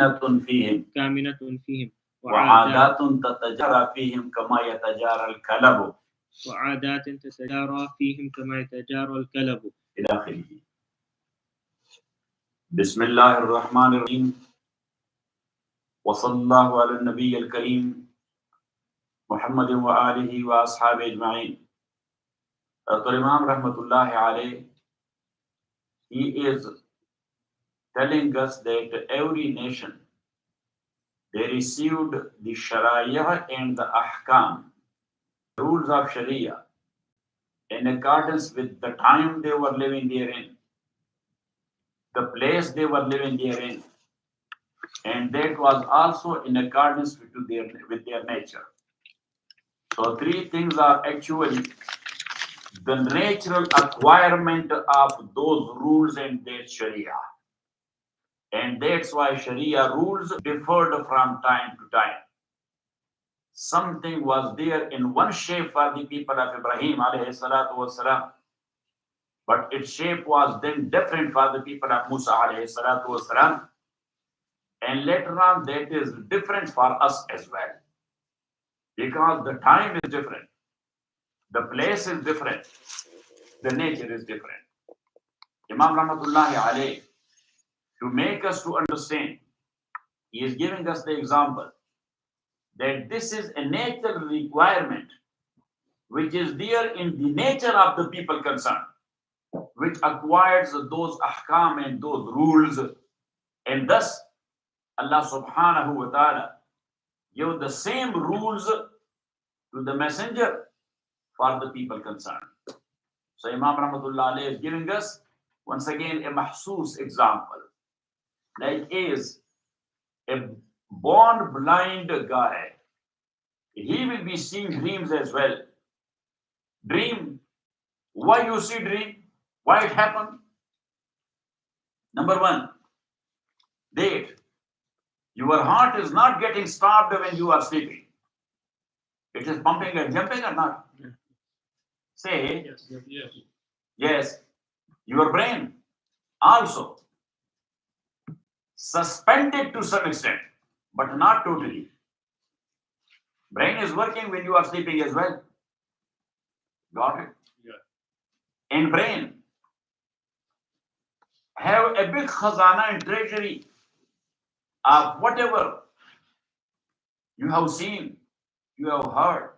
فيهم كامنة فيهم وعادات تتجارى فيهم كما يتجارى الكلب وعادات تتجارى فيهم كما يتجارى الكلب إلى آخره. بسم الله الرحمن الرحيم وصلى الله على النبي الكريم محمد وآله وأصحابه أجمعين. Imam Rahmatullahi alayh, he is telling us that every nation, they received the Sharia and the Ahkam, rules of Sharia, in accordance with the time they were living therein, the place they were living therein, and that was also in accordance with their nature. So three things are actually the natural acquirement of those rules and that Sharia. And that's why Sharia rules differed from time to time. Something was there in one shape for the people of Ibrahim alayhi salatu wasalam, but its shape was then different for the people of Musa alayhi salatu wasalam. And later on, that is different for us as well. Because the time is different, the place is different, the nature is different. Imam Rahmatullahi alayh, to make us to understand, he is giving us the example that this is a natural requirement which is there in the nature of the people concerned, which acquires those ahkam and those rules, and thus Allah subhanahu wa ta'ala give the same rules to the messenger for the people concerned. So Imam Rahmatullah alayhi is giving us once again a mahsus example. Like is a born blind guy, he will be seeing dreams as well. Dream, why you see dream? Why it happened? Number one, that your heart is not getting stopped when you are sleeping. It is pumping and jumping or not? Say yes, yes. yes. Your brain also suspended to some extent, but not totally. Brain is working when you are sleeping as well. Got it? Yeah. And brain have a big khazana and treasury of whatever you have seen, you have heard,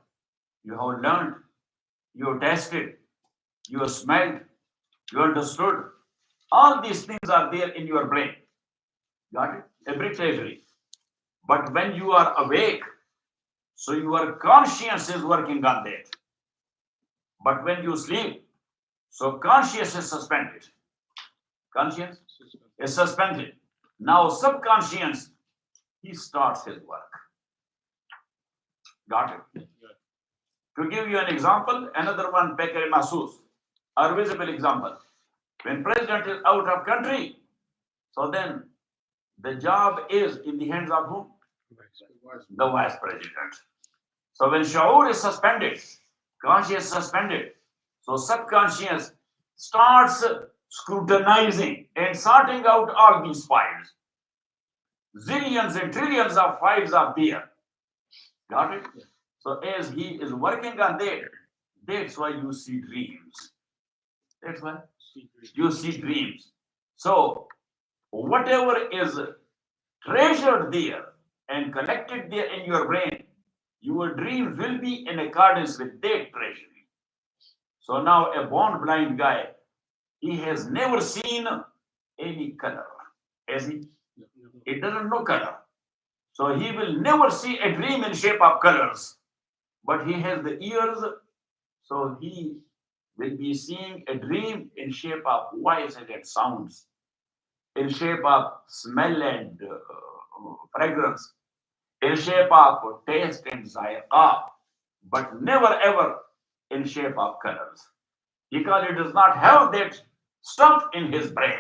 you have learned, you have tasted, you have smelled, you understood. All these things are there in your brain. Got it? A big treasury. But when you are awake, so your conscience is working on that. But when you sleep, so conscience is suspended. Conscience is suspended. Now subconscious, he starts his work. Got it? To give you an example, another one, Bekar Mahsus, or visible example. When president is out of country, so then the job is in the hands of whom? The vice president. So when Shaur is suspended, conscious suspended, so subconscious starts scrutinizing and sorting out all these files. Zillions and trillions of files are there. Got it? So as he is working on that, that's why you see dreams. That's why you see dreams. So whatever is treasured there and collected there in your brain, your dreams will be in accordance with that treasury. So now a born blind guy, he has never seen any color. Has he? He doesn't know color. So he will never see a dream in shape of colors. But he has the ears, so he will be seeing a dream in shape of voice and sounds, in shape of smell and fragrance, in shape of taste and zaiqa, but never ever in shape of colors. Because he does not have that stuff in his brain.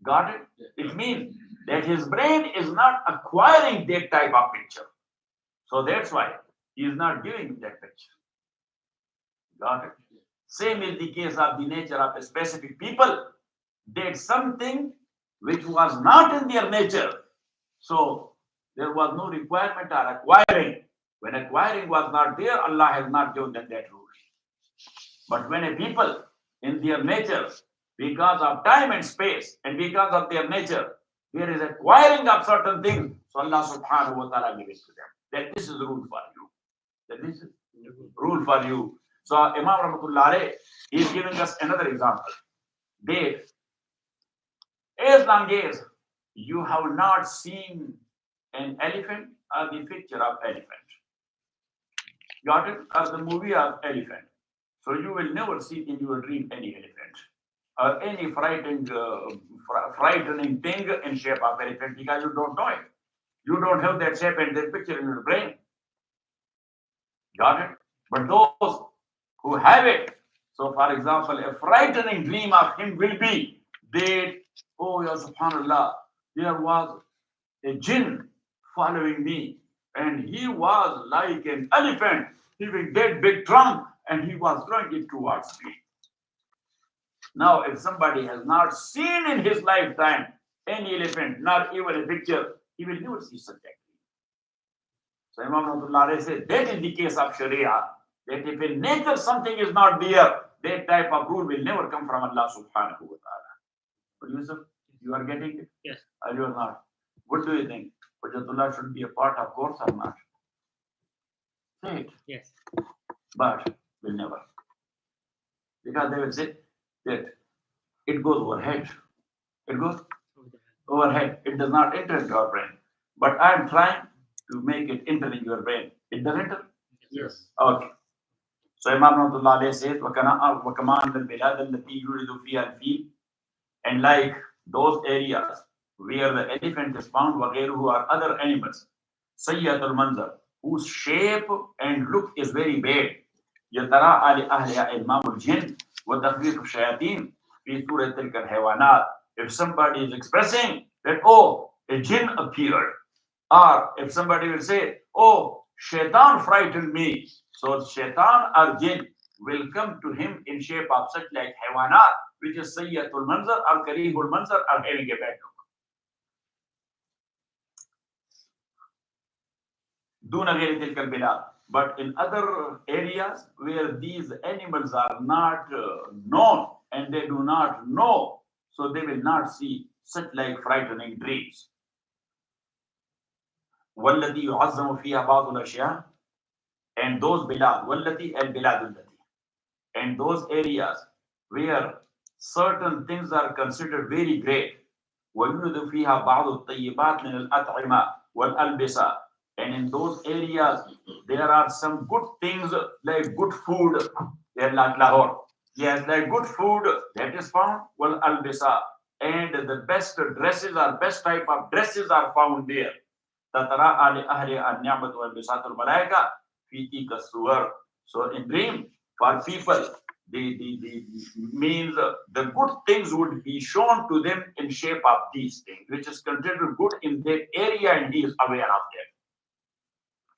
Got it? It means that his brain is not acquiring that type of picture. So that's why he is not giving that picture. Got it? Same is the case of the nature of a specific people. That something which was not in their nature, So there was no requirement of acquiring. When acquiring was not there, Allah has not given them that rule. But when a people in their nature, because of time and space, and because of their nature, there is acquiring of certain things, so Allah subhanahu wa ta'ala gives it to them. That this is the rule for you. That this is the rule for you. So Imam Rahmatullah alayh is giving us another example. That as long as you have not seen an elephant or the picture of elephant, got it? Or the movie of elephant, so you will never see in your dream any elephant or any frightening thing in shape of elephant because you don't know it. You don't have that shape and that picture in your brain. Got it? But those who have it, so for example, a frightening dream of him will be that, oh, ya subhanallah, there was a jinn following me, and he was like an elephant, having that big trunk, and he was throwing it towards me. Now, if somebody has not seen in his lifetime any elephant, not even a picture, he will never see such a thing. So Imam Rahmatullah says that is the case of Sharia, that if in nature something is not there, that type of rule will never come from Allah subhanahu wa ta'ala. But Yusuf, you are getting it? Yes. Or you are not? What do you think? Hujjatullah should be a part of course or not? Say it. Yes. But will never. Because they will say that it goes overhead. It goes overhead. It does not enter into our brain. But I am trying to make it enter in your brain. It does enter? Yes. Okay. So Imam Rahmatullah says, وَكَمَانَ الْبِلَادَ الَّتِي يُولِدُ فِيهَا الْفِيلُ, and like those areas where the elephant is found, وَغَيْرُهُ, are other animals, سَيَّةُ الْمَنْظَرِ, whose shape and look is very bad. يَتَرَاءَ لِأَهْلِهَا إِلْمَامُ الْجِنِّ وَتَخْوِيفُ الشَّيَاطِينِ فِي سُورَةِ تِلْكَ الْحَيْوَانَاتِ. If somebody is expressing that, oh, a jinn appeared, or if somebody will say, oh, shaitan frightened me, so shaitan or jinn will come to him in shape of such like haywanat, which is sayyatul manzar or karihul manzar, or having a bad look. Duna ghayri tilka al-bilad. But in other areas where these animals are not known and they do not know, so they will not see such like frightening dreams. والتي يعظم فيها بعض الأشياء, and those bilad, والتي البلاد التي, and those areas where certain things are considered very great. ويوجد فيها بعض الطيبات من الأطعمة والألبسة, and in those areas there are some good things like good food. They are like Lahore. Yes, like good food that is found. والألبسة, and the best dresses or best type of dresses are found there. تتراءى لأهل النعمة والبساط الملائكة في تلك الصور. So in dream, for people, the means the good things would be shown to them in shape of these things, which is considered good in that area, and he is aware of that.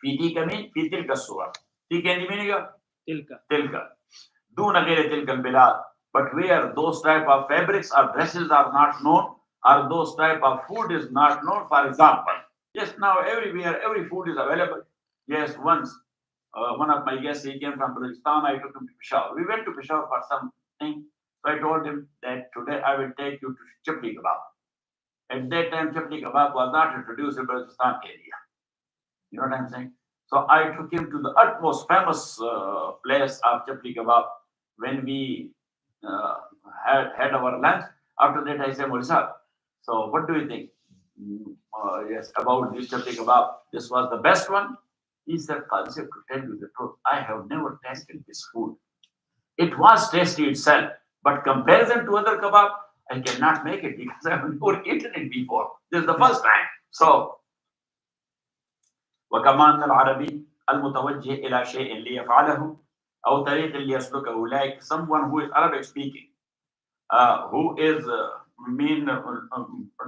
في تلك mean في تلك الصور. تلك the meaning of تلك. دون غير تلك البلاد. But where those type of fabrics or dresses are not known, or those type of food is not known, for example. Yes, now everywhere, every food is available. Yes, once one of my guests, he came from Pakistan, I took him to Peshawar. We went to Peshawar for something. So I told him that today I will take you to chapli kebab. At that time, chapli kebab was not introduced in Pakistan area. You know what I'm saying? So I took him to the utmost famous place of chapli kebab. When we had our lunch, after that I said, Molisa, so what do you think? Yes, about this chapli kebab. This was the best one. He said, Qazi, to tell you the truth, I have never tasted this food. It was tasty itself, but comparison to other kebab, I cannot make it because I have never eaten it before. This is the first time. So, وكمان العربي المتوجه إلى شيء ليفعله أو طريق ليسلكه, like someone who is Arabic speaking, who is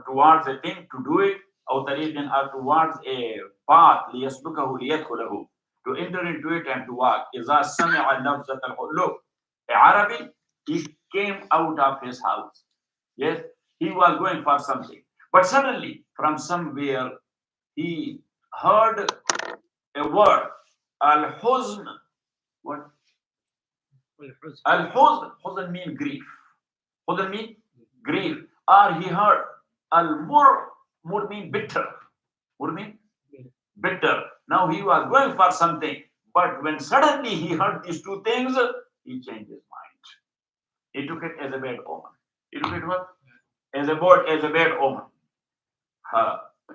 towards a thing to do it, أو طريق or towards a path ليسلكه ليدخله, to enter into it and to walk. إذا سمع لفظة الحلو, Arabic, he came out of his house. Yes, he was going for something, but suddenly from somewhere he heard a word, al-huzn. What? والحزن. Al-huzn. Huzn mean grief. Huzn mean grief. Or he heard al-mur. Mur mean bitter. Mur mean bitter. Now he was going for something, but when suddenly he heard these two things, he changed his mind. He took it as a bad omen. He took it what? As a bad omen.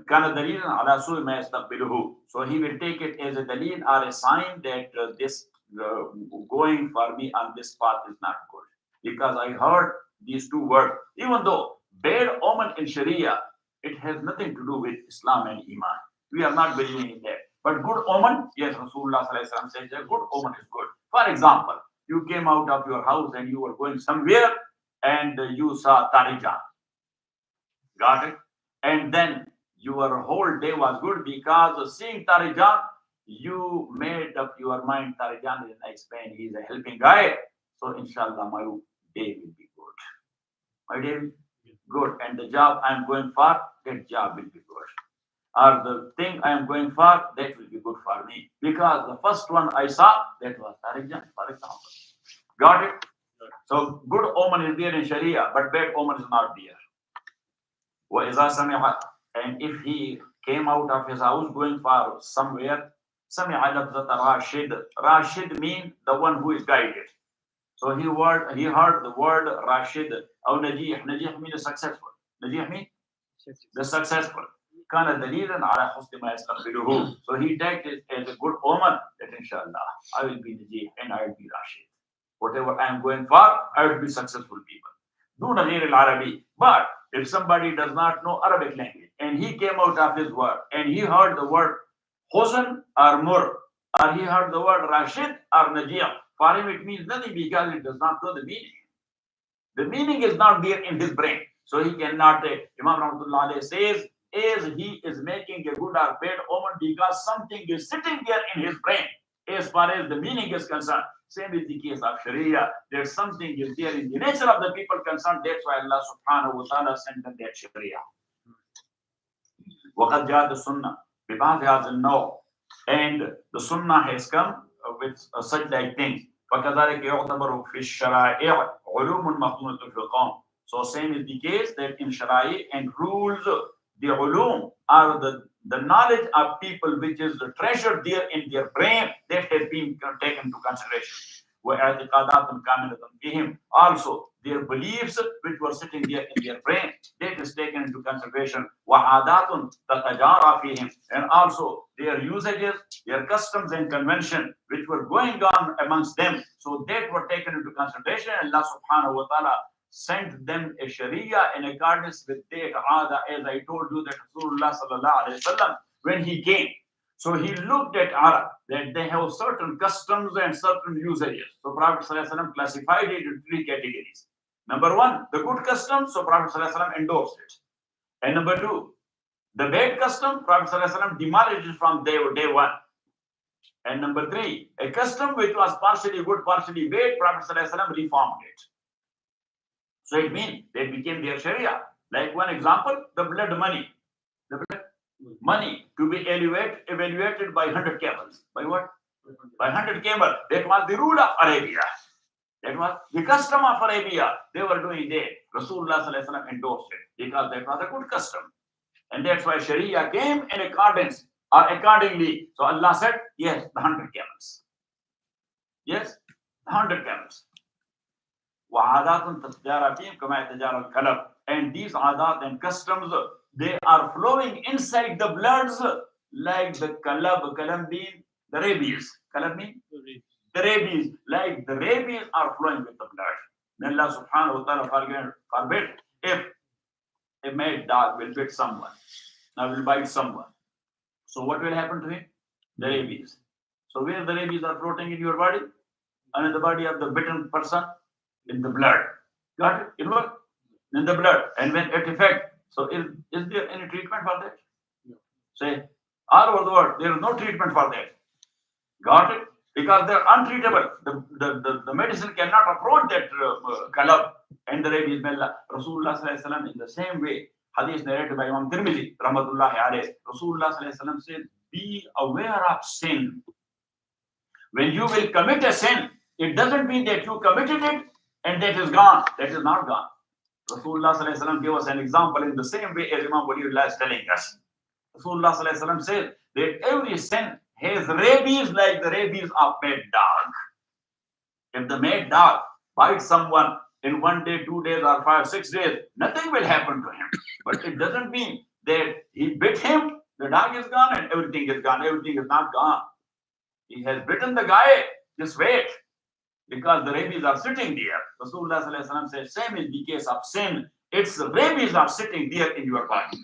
كان دليلا على سوء ما يستقبله. So he will take it as a dalil or a sign that this going for me on this path is not good. Because I heard these two words. Even though bad omen in Sharia, it has nothing to do with Islam and Iman. We are not believing in that. But good omen, yes, Rasulullah says that good omen is good. For example, you came out of your house and you were going somewhere and you saw Tarijan. Got it? And then your whole day was good because of seeing Tarijan, you made up your mind, Tarijan is a nice man, he's a helping guy. So inshallah, my day will be good. My day will be good. And the job I am going for, that job will be good. Or the thing I am going for, that will be good for me. Because the first one I saw, that was Tarijan, for example. Got it? So good omen is there in Sharia, but bad omen is not there. وَإِذَا سَمِعَ, and if he came out of his house going for somewhere, سَمِعَ لَفْظَةَ رَاشِد. Rashid means the one who is guided. So he heard the word Rashid. Or Najih. Najih means successful. Najih means the successful. كان دليلا على حسن ما يستقبله. So he takes it as a good omen that inshallah I will be Najih and I will be Rashid. Whatever I am going for, I will be successful people. دون غير العربي. But if somebody does not know Arabic language and he came out of his word and he heard the word Husn or Mur, or he heard the word Rashid or Najiyah, for him it means nothing because he does not know the meaning. The meaning is not there in his brain. So he cannot take. Imam Rahmatullah says, as he is making a good or bad omen because something is sitting there in his brain as far as the meaning is concerned. Same is the case of Sharia. There's something is there in the nature of the people concerned. That's why Allah subhanahu wa ta'ala sent them that Sharia. وَقَدْ جَاءَتِ السُنَّةُ بِبَعْضِ هَذَا النَّوْعِ. And the Sunnah has come with such like things. فَكَذَلِكَ يُعْتَبَرُ فِي الشَّرَائِعِ عُلُومٌ مَخْزُونَةٌ فِي الْقَوْمِ. So same is the case that in Shara'i and rules, the ulum are the knowledge of people which is treasured there in their brain, that has been taken into consideration. وَاعْتِقَادَاتٌ كَامِلَةٌ فِيهِمْ. Also, their beliefs which were sitting there in their brain, that is taken into consideration. وَعَادَاتٌ تَتَجَارَى فِيهِمْ. And also their usages, their customs and convention which were going on amongst them, so that were taken into consideration. Allah subhanahu wa ta'ala sent them a Sharia in accordance with that Aada, as I told you that Rasulullah sallallahu alaihi wasallam, when he came, so he looked at Arab, that they have certain customs and certain usages. So Prophet sallallahu alaihi wasallam classified it into three categories. Number one, the good custom, so Prophet sallallahu alaihi wasallam endorsed it. And number two, the bad custom, Prophet sallallahu alaihi wasallam demolished it from day one. And number three, a custom which was partially good, partially bad, Prophet sallallahu alaihi wasallam reformed it. So it means they became their Sharia. Like one example, the blood money. The blood money to be evaluated by 100 camels. By what? By 100 camels. That was the rule of Arabia. That was the custom of Arabia. They were doing that. Rasulullah sallallahu alaihi wasallam endorsed it because that was a good custom. And that's why Sharia came in accordance or accordingly. So Allah said, yes, the 100 camels. Yes, the 100 camels. وعادات تتجارى فيهم كما يتجارى الكلب. And these adat and customs, they are flowing inside the bloods like the kalab mean the rabies. Kalab mean the rabies, like the rabies are flowing with the blood. May Allah subhanahu wa ta'ala forbid if a mad dog will bite someone, now will bite someone. So what will happen to him? The rabies. So where the rabies are floating in your body? And in the body of the bitten person? In the blood. Got it? It works? In the blood. And when it affects, so is there any treatment for that? No. Say, all over the world, there is no treatment for that. Got it? Because they're untreatable. The medicine cannot approach that kalab and the rabies. Rasulullah sallallahu alaihi wasallam in the same way, Hadith narrated by Imam Tirmidhi, rahmatullahi alayh. Rasulullah sallallahu alaihi wasallam said, be aware of sin. When you will commit a sin, it doesn't mean that you committed it and that is gone. That is not gone. Rasulullah sallallahu alaihi wasallam gave us an example in the same way as Imam Waliullah is telling us. Rasulullah sallallahu alaihi wasallam said that every sin has rabies like the rabies of mad dog. If the mad dog bites someone in 1 day, 2 days, or 5, 6 days, nothing will happen to him. But it doesn't mean that he bit him, the dog is gone, and everything is gone. Everything is not gone. He has bitten the guy, just wait, because the rabies are sitting there. Rasulullah sallallahu alaihi wasallam said, same is the case of sin. Its rabies are sitting there in your body.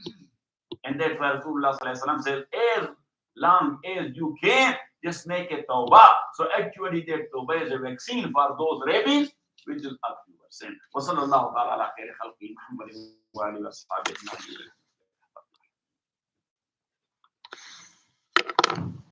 And that's why Rasulullah sallallahu alaihi wasallam says, as long as you can, just make a tawbah. So actually that tawbah is a vaccine for those rabies, which is of your sin. Wa sallallahu ta'ala ala khairi khalqi Muhammadin wa alihi wa sahbihi.